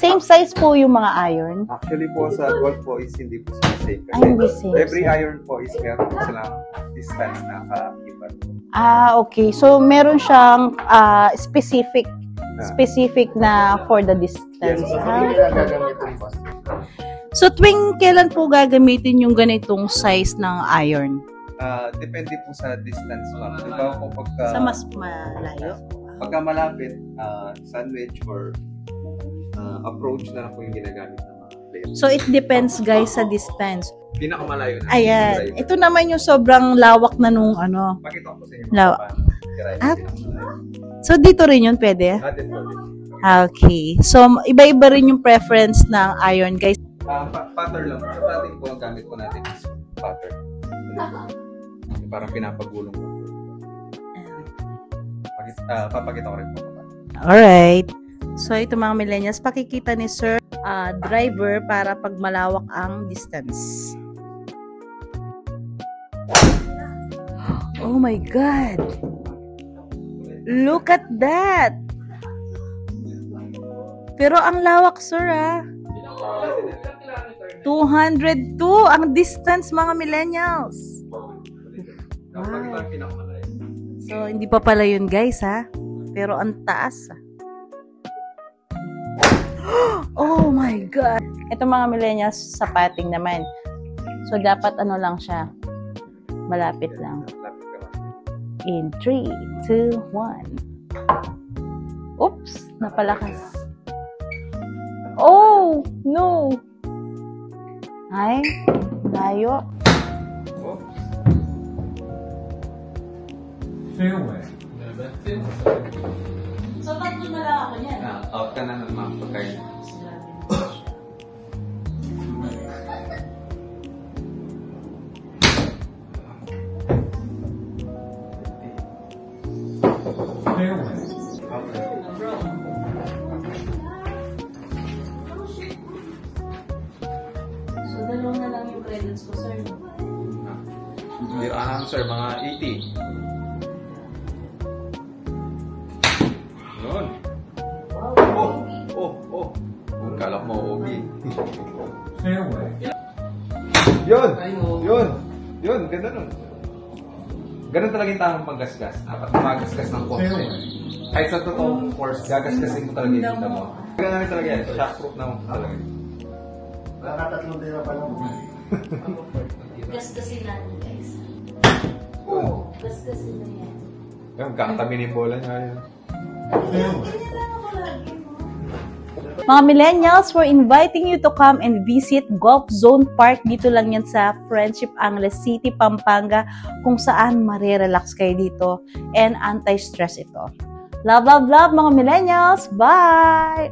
same size po yung mga iron? Actually po sa golf po is hindi po sila safe. Ay, hindi safe. Every iron po is meron po silang distance na ka-iba. Okay. So, meron siyang specific na for the distance. So, tuwing kailan po gagamitin yung ganitong size ng iron? Depende po sa distance, ma'am. Diba po pagka... Sa mas malayo? Pagka malapit, sandwich or approach na lang po yung ginagamit ng mga player. So, it depends, guys, sa distance. Pinakamalayo na. Ayan. Ito naman yung sobrang lawak na nung ano. Pakita ko sa inyo. So, dito rin yun pwede? Din po. Okay. So, iba-iba rin yung preference ng iron, guys. Pattern lang. Sa ating po, ang gamit po natin is pattern. Parang pinapagulong ko. Papakita ko rin po. Alright. So, ito mga millennials, pakikita ni Sir driver para pag malawak ang distance. Oh my God! Look at that! Pero ang lawak, Sir, 202 ang distance, mga millennials. Wow. So, hindi pa pala yun, guys, pero ang taas, Oh my God! Ito mga millennials, sa pating naman. So, dapat ano lang siya. Malapit lang. In 3, 2, 1. Oops! Napalakas. Oh! No! Ay, layo. Fairway. So, tatlo na lang ako yan. Out ka na ng mga pagkain. Fairway. So, dalawang na lang yung credits ko, sir. Sir, mga 80. Yun. Oh. Kala mo, Obi. Fairway. Yun, ganda nun. Ganun talaga yung tamang panggasgas. Dapat magasgas ng course. Kahit sa totoong course, gagasgasin mo talaga yung dito mo. Ganun talaga yan. Shockproof naman talaga. Nakatatlong din na pa lang. Gasgasin natin, guys. Gasgasin na yan. Yung kakatabi ni bola niya yun. Mga millennials, we're inviting you to come and visit Golf Zone Park. Dito lang yan sa Friendship Angeles City, Pampanga, kung saan marirelax kayo dito and anti-stress ito. Love, love, love mga millennials! Bye!